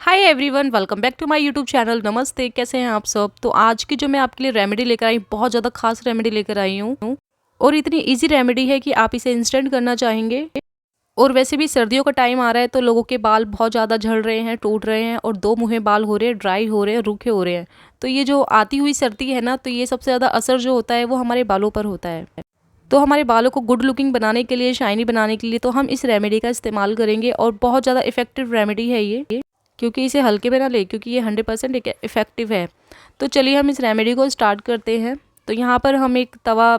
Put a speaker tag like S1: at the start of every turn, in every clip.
S1: Hi everyone, welcome back to my YouTube channel. नमस्ते, कैसे हैं आप सब। तो आज की जो मैं आपके लिए रेमेडी लेकर आई, बहुत ज़्यादा खास रेमेडी लेकर आई हूँ और इतनी इजी रेमेडी है कि आप इसे इंस्टेंट करना चाहेंगे। और वैसे भी सर्दियों का टाइम आ रहा है तो लोगों के बाल बहुत ज़्यादा झड़ रहे हैं, टूट रहे हैं और दो मुँहे बाल हो रहे हैं, ड्राई हो रहे हैं, रूखे हो रहे हैं। तो ये जो आती हुई सर्दी है ना, तो ये सबसे ज़्यादा असर जो होता है वो हमारे बालों पर होता है। तो हमारे बालों को गुड लुकिंग बनाने के लिए, शाइनी बनाने के लिए तो हम इस रेमेडी का इस्तेमाल करेंगे और बहुत ज़्यादा इफेक्टिव रेमेडी है ये, क्योंकि इसे हल्के में ना ले, क्योंकि ये 100% इफेक्टिव है। तो चलिए हम इस रेमेडी को स्टार्ट करते हैं। तो यहाँ पर हम एक तवा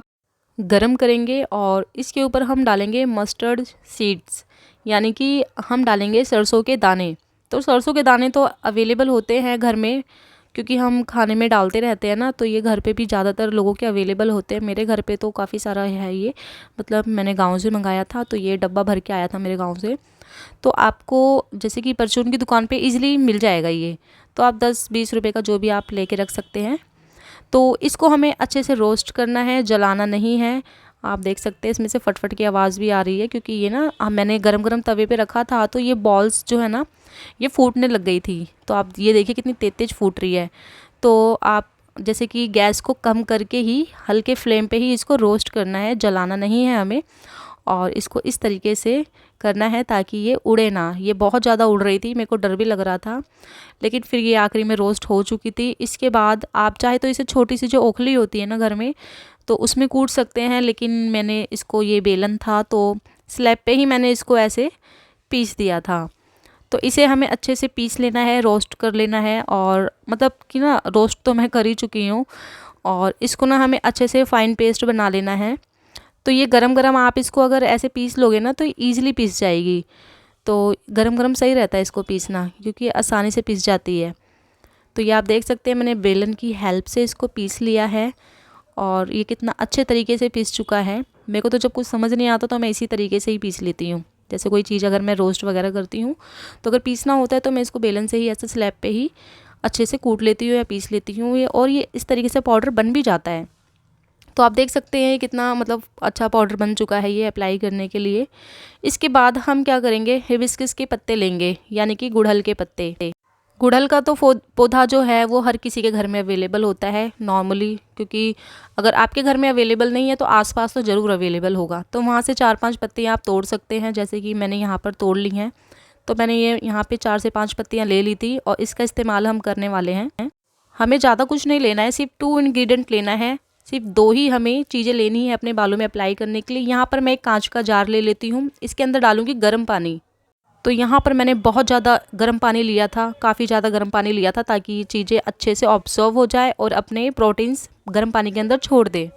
S1: गरम करेंगे और इसके ऊपर हम डालेंगे मस्टर्ड सीड्स, यानी कि हम डालेंगे सरसों के दाने। तो सरसों के दाने तो अवेलेबल होते हैं घर में, क्योंकि हम खाने में डालते रहते हैं ना, तो ये घर पे भी ज़्यादातर लोगों के अवेलेबल होते हैं। मेरे घर पे तो काफ़ी सारा है ये, मतलब मैंने गांव से मंगाया था तो ये डब्बा भर के आया था मेरे गांव से। तो आपको जैसे कि परचून की दुकान पे इजीली मिल जाएगा ये, तो आप 10-20 रुपए का जो भी आप लेके रख सकते हैं। तो इसको हमें अच्छे से रोस्ट करना है, जलाना नहीं है। आप देख सकते हैं इसमें से फटफट की आवाज़ भी आ रही है, क्योंकि ये ना मैंने गरम गरम तवे पे रखा था तो ये बॉल्स जो है ना ये फूटने लग गई थी। तो आप ये देखिए कितनी तेज तेज फूट रही है। तो आप जैसे कि गैस को कम करके ही हल्के फ्लेम पे ही इसको रोस्ट करना है, जलाना नहीं है हमें। और इसको इस तरीके से करना है ताकि ये उड़े ना। ये बहुत ज़्यादा उड़ रही थी, मेरे को डर भी लग रहा था, लेकिन फिर ये आखिरी में रोस्ट हो चुकी थी। इसके बाद आप चाहे तो इसे छोटी सी जो ओखली होती है ना घर में, तो उसमें कूट सकते हैं, लेकिन मैंने इसको, ये बेलन था तो स्लैब पे ही मैंने इसको ऐसे पीस दिया था। तो इसे हमें अच्छे से पीस लेना है, रोस्ट कर लेना है। और मतलब कि ना रोस्ट तो मैं कर ही चुकी हूँ, और इसको ना हमें अच्छे से फाइन पेस्ट बना लेना है। तो ये गरम गरम आप इसको अगर ऐसे पीस लोगे ना तो ईजिली पीस जाएगी। तो गरम गरम सही रहता है इसको पीसना, क्योंकि आसानी से पीस जाती है। तो ये आप देख सकते हैं मैंने बेलन की हेल्प से इसको पीस लिया है और ये कितना अच्छे तरीके से पीस चुका है। मेरे को तो जब कुछ समझ नहीं आता तो मैं इसी तरीके से ही पीस लेती हूँ। जैसे कोई चीज़ अगर मैं रोस्ट वगैरह करती हूँ तो अगर पीसना होता है तो मैं इसको बेलन से ही ऐसे स्लैब पे ही अच्छे से कूट लेती हूँ या पीस लेती हूँ ये, और ये इस तरीके से पाउडर बन भी जाता है। तो आप देख सकते हैं कितना मतलब अच्छा पाउडर बन चुका है ये अप्लाई करने के लिए। इसके बाद हम क्या करेंगे, हिबिस्कस के पत्ते लेंगे, यानी कि गुड़हल के पत्ते। गुड़हल का तो पौधा जो है वो हर किसी के घर में अवेलेबल होता है नॉर्मली, क्योंकि अगर आपके घर में अवेलेबल नहीं है तो आसपास तो ज़रूर अवेलेबल होगा। तो वहाँ से 4-5 पत्तियाँ आप तोड़ सकते हैं, जैसे कि मैंने यहाँ पर तोड़ ली हैं। तो मैंने ये यहाँ पे 4 से 5 पत्तियाँ ले ली थी और इसका इस्तेमाल हम करने वाले हैं। हमें ज़्यादा कुछ नहीं लेना है, सिर्फ 2 इंग्रेडिएंट लेना है। सिर्फ 2 ही हमें चीज़ें लेनी है अपने बालों में अप्लाई करने के लिए। यहाँ पर मैं एक कांच का जार ले लेती हूँ, इसके अंदर डालूंगी गर्म पानी। तो यहाँ पर मैंने बहुत ज़्यादा गर्म पानी लिया था, काफ़ी ज़्यादा गर्म पानी लिया था, ताकि ये चीज़ें अच्छे से ऑब्जर्व हो जाए और अपने प्रोटीन्स गर्म पानी के अंदर छोड़ दे।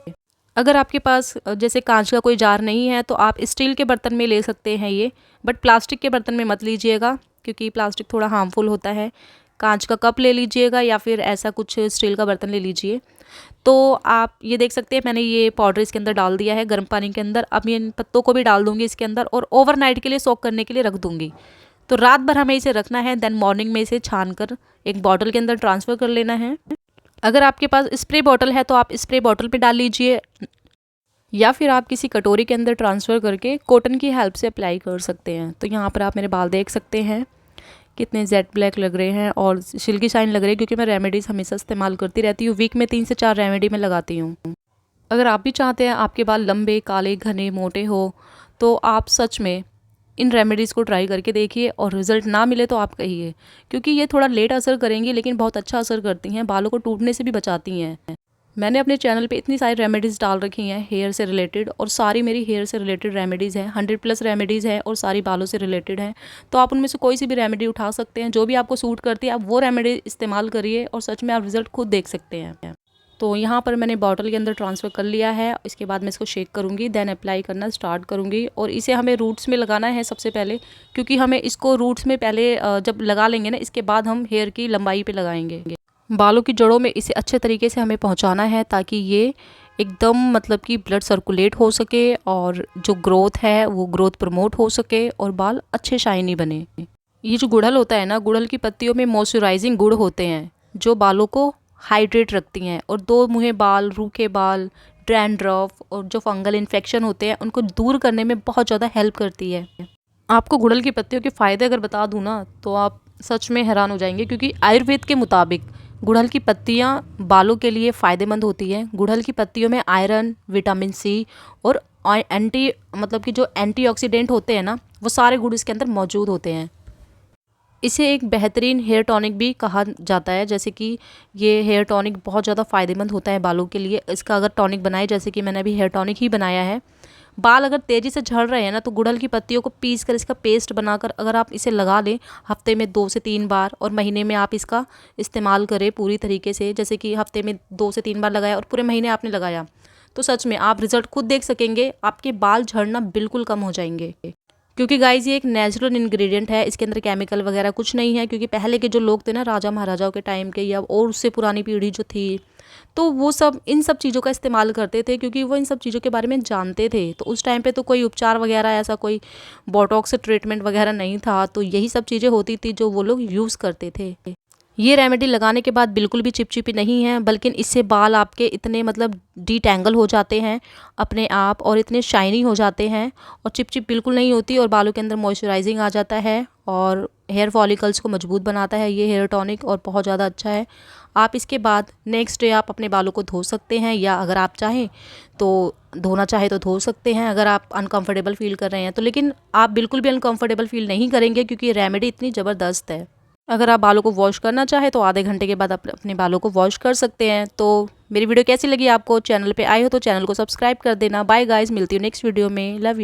S1: अगर आपके पास जैसे कांच का कोई जार नहीं है तो आप स्टील के बर्तन में ले सकते हैं ये, बट प्लास्टिक के बर्तन में मत लीजिएगा, क्योंकि प्लास्टिक थोड़ा हार्मफुल होता है। कांच का कप ले लीजिएगा या फिर ऐसा कुछ स्टील का बर्तन ले लीजिए। तो आप ये देख सकते हैं मैंने ये पाउडर इसके अंदर डाल दिया है गर्म पानी के अंदर। अब ये इन पत्तों को भी डाल दूंगी इसके अंदर और ओवरनाइट के लिए सोक करने के लिए रख दूंगी। तो रात भर हमें इसे रखना है, देन मॉर्निंग में इसे छान कर एक बॉटल के अंदर ट्रांसफ़र कर लेना है। अगर आपके पास स्प्रे बॉटल है तो आप स्प्रे बॉटल पे डाल लीजिए, या फिर आप किसी कटोरी के अंदर ट्रांसफ़र करके कॉटन की हेल्प से अप्लाई कर सकते हैं। तो यहाँ पर आप मेरे बाल देख सकते हैं कितने जेट ब्लैक लग रहे हैं और सिल्की शाइन लग रही है, क्योंकि मैं रेमेडीज़ हमेशा इस्तेमाल करती रहती हूँ। वीक में 3 से 4 रेमेडी मैं लगाती हूँ। अगर आप भी चाहते हैं आपके बाल लंबे, काले, घने, मोटे हो, तो आप सच में इन रेमेडीज़ को ट्राई करके देखिए, और रिज़ल्ट ना मिले तो आप कहिए, क्योंकि ये थोड़ा लेट असर करेंगी लेकिन बहुत अच्छा असर करती हैं, बालों को टूटने से भी बचाती हैं। मैंने अपने चैनल पे इतनी सारी रेमेडीज़ डाल रखी हैं हेयर से रिलेटेड, और सारी मेरी हेयर से रिलेटेड रेमेडीज़ हैं। 100+ रेमेडीज़ हैं और सारी बालों से रिलेटेड हैं। तो आप उनमें से कोई सी भी रेमेडी उठा सकते हैं, जो भी आपको सूट करती है आप वो रेमेडी इस्तेमाल करिए और सच में आप रिज़ल्ट खुद देख सकते हैं। तो यहाँ पर मैंने बॉटल के अंदर ट्रांसफ़र कर लिया है। इसके बाद मैं इसको शेक करूँगी, देन अप्लाई करना स्टार्ट करूँगी। और इसे हमें रूट्स में लगाना है सबसे पहले, क्योंकि हमें इसको रूट्स में पहले जब लगा लेंगे ना, इसके बाद हम हेयर की लंबाई पे लगाएंगे। बालों की जड़ों में इसे अच्छे तरीके से हमें पहुँचाना है, ताकि ये एकदम मतलब कि ब्लड सर्कुलेट हो सके और जो ग्रोथ है वो ग्रोथ प्रमोट हो सके और बाल अच्छे शाइनी बने। ये जो गुड़हल होता है ना, गुड़हल की पत्तियों में मॉइस्चराइजिंग गुण होते हैं जो बालों को हाइड्रेट रखती हैं, और दो मुँहे बाल, रूखे बाल, डैंड्रफ और जो फंगल इन्फेक्शन होते हैं उनको दूर करने में बहुत ज़्यादा हेल्प करती है। आपको गुड़हल की पत्तियों के फ़ायदे अगर बता दूँ ना, तो आप सच में हैरान हो जाएंगे, क्योंकि आयुर्वेद के मुताबिक गुड़हल की पत्तियाँ बालों के लिए फ़ायदेमंद होती हैं। गुड़हल की पत्तियों में आयरन, विटामिन सी और एंटी मतलब कि जो एंटीऑक्सीडेंट होते हैं ना, वो सारे गुण इसके अंदर मौजूद होते हैं। इसे एक बेहतरीन हेयर टॉनिक भी कहा जाता है, जैसे कि ये हेयर टॉनिक बहुत ज़्यादा फ़ायदेमंद होता है बालों के लिए। इसका अगर टॉनिक बनाए, जैसे कि मैंने अभी हेयर टॉनिक ही बनाया है, बाल अगर तेज़ी से झड़ रहे हैं ना, तो गुड़हल की पत्तियों को पीस कर इसका पेस्ट बनाकर अगर आप इसे लगा लें हफ्ते में 2 से 3 बार, और महीने में आप इसका इस्तेमाल करें पूरी तरीके से, जैसे कि हफ्ते में 2 से 3 बार लगाया और पूरे महीने आपने लगाया, तो सच में आप रिजल्ट खुद देख सकेंगे। आपके बाल झड़ना बिल्कुल कम हो जाएंगे, क्योंकि गाइज ये एक नेचुरल इंग्रेडिएंट है, इसके अंदर केमिकल वगैरह कुछ नहीं है। क्योंकि पहले के जो लोग थे ना, राजा महाराजाओं के टाइम के, या और उससे पुरानी पीढ़ी जो थी, तो वो सब इन सब चीज़ों का इस्तेमाल करते थे, क्योंकि वो इन सब चीज़ों के बारे में जानते थे। तो उस टाइम पे तो कोई उपचार वगैरह, ऐसा कोई बोटॉक्स ट्रीटमेंट वगैरह नहीं था, तो यही सब चीज़ें होती थी जो वो लोग यूज़ करते थे। ये रेमेडी लगाने के बाद बिल्कुल भी चिपचिपी नहीं है, बल्कि इससे बाल आपके इतने मतलब डीटैंगल हो जाते हैं अपने आप, और इतने शाइनी हो जाते हैं, और चिपचिप बिल्कुल नहीं होती, और बालों के अंदर मॉइस्चराइजिंग आ जाता है, और हेयर फॉलिकल्स को मजबूत बनाता है ये हेयर टॉनिक, और बहुत ज़्यादा अच्छा है। आप इसके बाद नेक्स्ट डे आप अपने बालों को धो सकते हैं, या अगर आप चाहें तो धोना चाहे तो धो सकते हैं, अगर आप अनकंफर्टेबल फील कर रहे हैं तो। लेकिन आप बिल्कुल भी अनकंफर्टेबल फील नहीं करेंगे, क्योंकि ये रेमेडी इतनी ज़बरदस्त है। अगर आप बालों को वॉश करना चाहे तो आधे घंटे के बाद आप अपने बालों को वॉश कर सकते हैं। तो मेरी वीडियो कैसी लगी आपको, चैनल पे आए हो तो चैनल को सब्सक्राइब कर देना। बाय गाइस, मिलती हूँ नेक्स्ट वीडियो में। Love you.